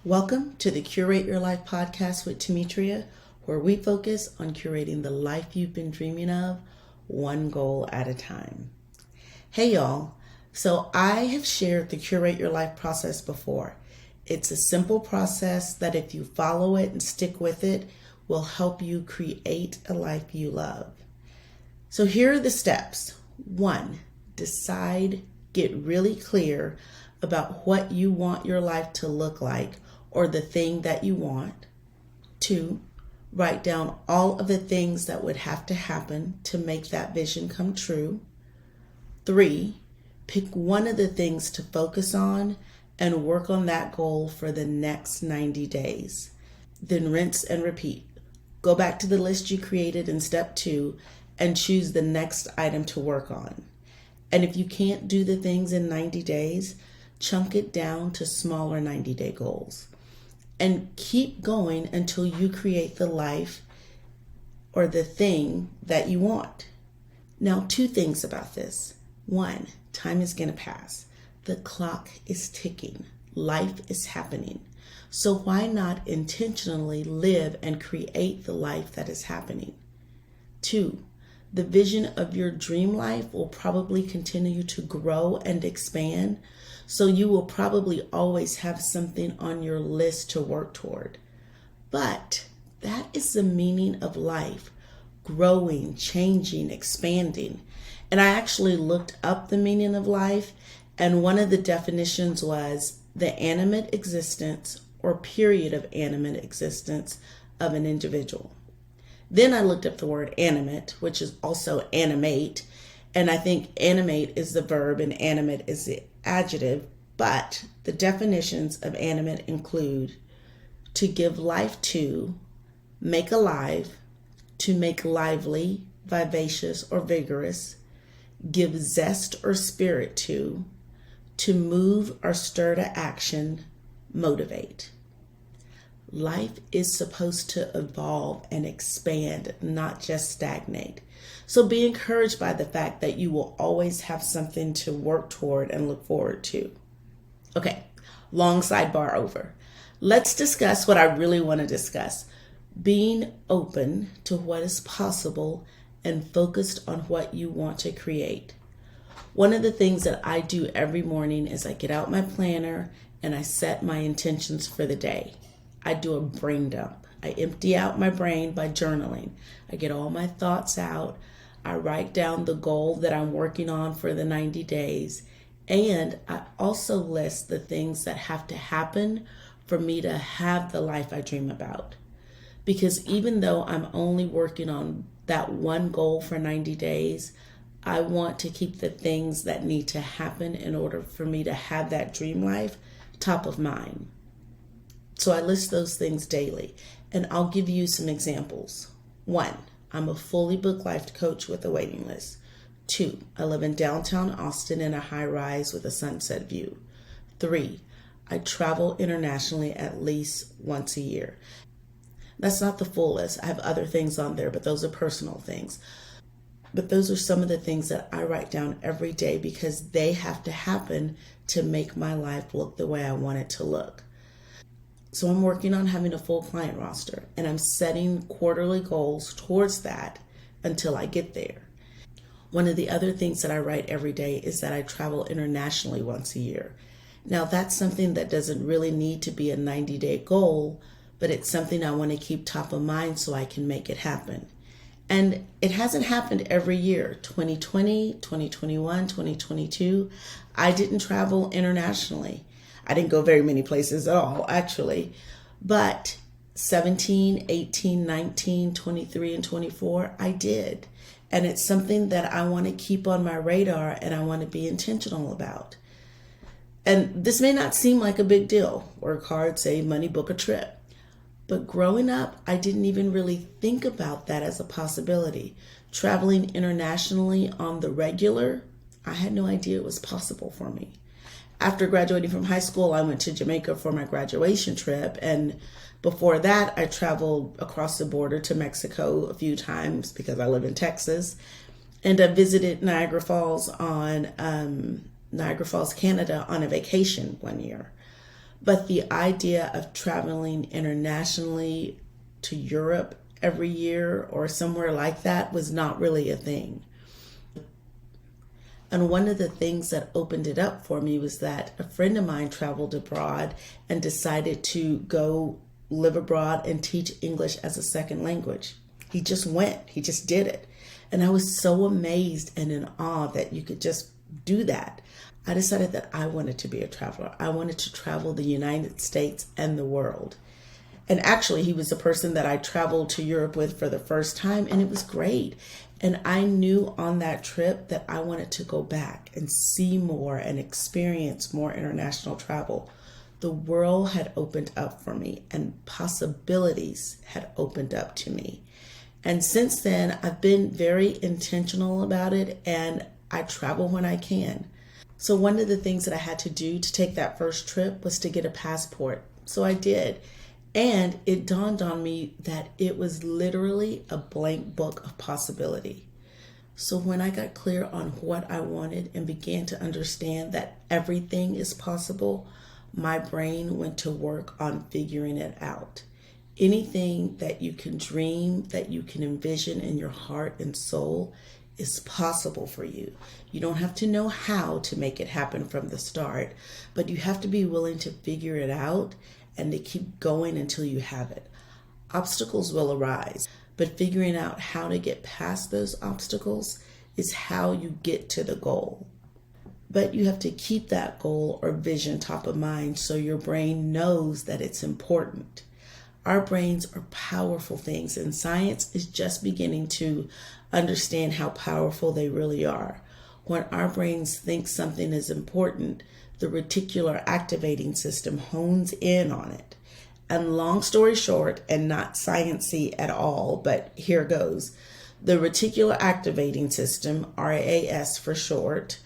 Welcome to the Curate Your Life podcast with Temetria, where we focus on curating the life you've been dreaming of, one goal at a time. Hey y'all, so I have shared the Curate Your Life process before. It's a simple process that if you follow it and stick with it, will help you create a life you love. So here are the steps. 1, decide, get really clear about what you want your life to look like or the thing that you want. 2, write down all of the things that would have to happen to make that vision come true. 3, pick one of the things to focus on and work on that goal for the next 90 days. Then rinse and repeat. Go back to the list you created in step 2 and choose the next item to work on. And if you can't do the things in 90 days, chunk it down to smaller 90-day goals. And keep going until you create the life or the thing that you want. Now, 2 things about this. 1, time is going to pass. The clock is ticking. Life is happening. So why not intentionally live and create the life that is happening? 2, the vision of your dream life will probably continue to grow and expand. So you will probably always have something on your list to work toward. But that is the meaning of life, growing, changing, expanding. And I actually looked up the meaning of life, and one of the definitions was the animate existence or period of animate existence of an individual. Then I looked up the word animate, which is also animate, and I think animate is the verb and animate is the adjective, but the definitions of animate include to give life to, make alive, to make lively, vivacious, or vigorous, give zest or spirit to move or stir to action, motivate. Life is supposed to evolve and expand, not just stagnate. So be encouraged by the fact that you will always have something to work toward and look forward to. Okay, long sidebar over. Let's discuss what I really want to discuss. Being open to what is possible and focused on what you want to create. One of the things that I do every morning is I get out my planner and I set my intentions for the day. I do a brain dump. I empty out my brain by journaling. I get all my thoughts out. I write down the goal that I'm working on for the 90 days. And I also list the things that have to happen for me to have the life I dream about. Because even though I'm only working on that one goal for 90 days, I want to keep the things that need to happen in order for me to have that dream life top of mind. So I list those things daily, and I'll give you some examples. 1, I'm a fully booked life coach with a waiting list. 2, I live in downtown Austin in a high-rise with a sunset view. 3, I travel internationally at least once a year. That's not the full list. I have other things on there, but those are personal things. But those are some of the things that I write down every day because they have to happen to make my life look the way I want it to look. So I'm working on having a full client roster, and I'm setting quarterly goals towards that until I get there. One of the other things that I write every day is that I travel internationally once a year. Now that's something that doesn't really need to be a 90-day goal, but it's something I want to keep top of mind so I can make it happen. And it hasn't happened every year. 2020, 2021, 2022, I didn't travel internationally. I didn't go very many places at all, actually. But 17, 18, 19, 23, and 24, I did. And it's something that I want to keep on my radar and I want to be intentional about. And this may not seem like a big deal. Work hard, save money, book a trip. But growing up, I didn't even really think about that as a possibility. Traveling internationally on the regular, I had no idea it was possible for me. After graduating from high school, I went to Jamaica for my graduation trip. And before that, I traveled across the border to Mexico a few times because I live in Texas. And I visited Niagara Falls, Canada on a vacation one year. But the idea of traveling internationally to Europe every year or somewhere like that was not really a thing. And one of the things that opened it up for me was that a friend of mine traveled abroad and decided to go live abroad and teach English as a second language. He just went, he just did it. And I was so amazed and in awe that you could just do that. I decided that I wanted to be a traveler. I wanted to travel the United States and the world. And actually, he was the person that I traveled to Europe with for the first time, and it was great. And I knew on that trip that I wanted to go back and see more and experience more international travel. The world had opened up for me, and possibilities had opened up to me. And since then, I've been very intentional about it, and I travel when I can. So one of the things that I had to do to take that first trip was to get a passport. So I did. And it dawned on me that it was literally a blank book of possibility. So when I got clear on what I wanted and began to understand that everything is possible, my brain went to work on figuring it out. Anything that you can dream, that you can envision in your heart and soul is possible for you. You don't have to know how to make it happen from the start, but you have to be willing to figure it out and to keep going until you have it. Obstacles will arise, but figuring out how to get past those obstacles is how you get to the goal. But you have to keep that goal or vision top of mind so your brain knows that it's important. Our brains are powerful things, and science is just beginning to understand how powerful they really are. When our brains think something is important, the reticular activating system hones in on it. And long story short, and not sciencey at all, but here goes. The reticular activating system, RAS for short,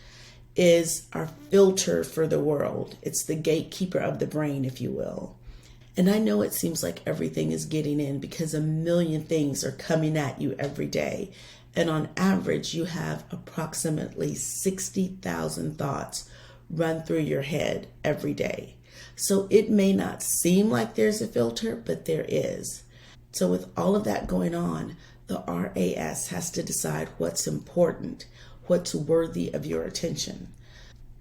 is our filter for the world. It's the gatekeeper of the brain, if you will. And I know it seems like everything is getting in because a million things are coming at you every day. And on average, you have approximately 60,000 thoughts run through your head every day. So it may not seem like there's a filter, but there is. So with all of that going on, the RAS has to decide what's important, what's worthy of your attention.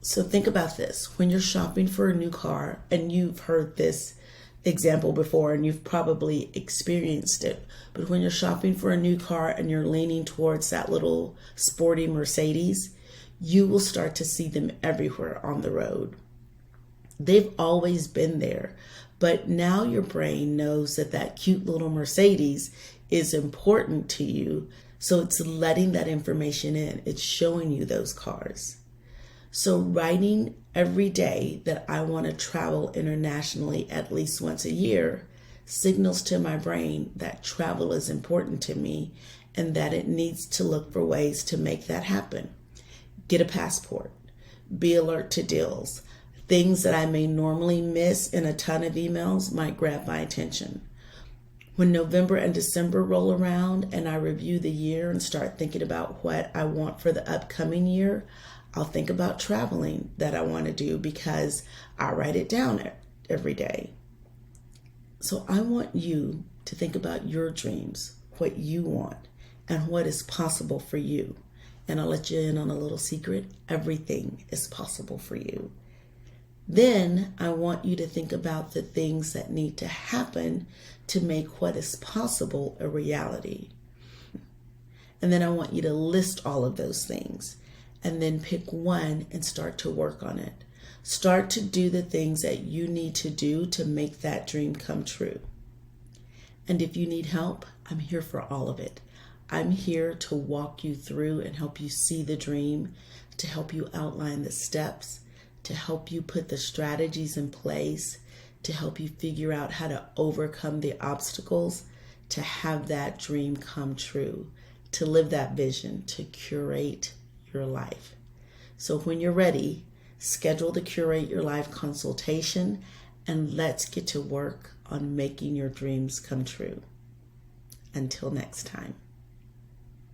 So think about this. When you're shopping for a new car, and you've heard this example before and you've probably experienced it, but when you're shopping for a new car and you're leaning towards that little sporty Mercedes, you will start to see them everywhere on the road. They've always been there, but now your brain knows that that cute little Mercedes is important to you, so it's letting that information in. It's showing you those cars. So writing every day that I want to travel internationally at least once a year signals to my brain that travel is important to me and that it needs to look for ways to make that happen. Get a passport. Be alert to deals. Things that I may normally miss in a ton of emails might grab my attention. When November and December roll around and I review the year and start thinking about what I want for the upcoming year, I'll think about traveling that I want to do because I write it down every day. So I want you to think about your dreams, what you want, and what is possible for you. And I'll let you in on a little secret. Everything is possible for you. Then I want you to think about the things that need to happen to make what is possible a reality. And then I want you to list all of those things and then pick one and start to work on it. Start to do the things that you need to do to make that dream come true. And if you need help, I'm here for all of it. I'm here to walk you through and help you see the dream, to help you outline the steps, to help you put the strategies in place, to help you figure out how to overcome the obstacles, to have that dream come true, to live that vision, to curate your life. So when you're ready, schedule the Curate Your Life consultation and let's get to work on making your dreams come true. Until next time.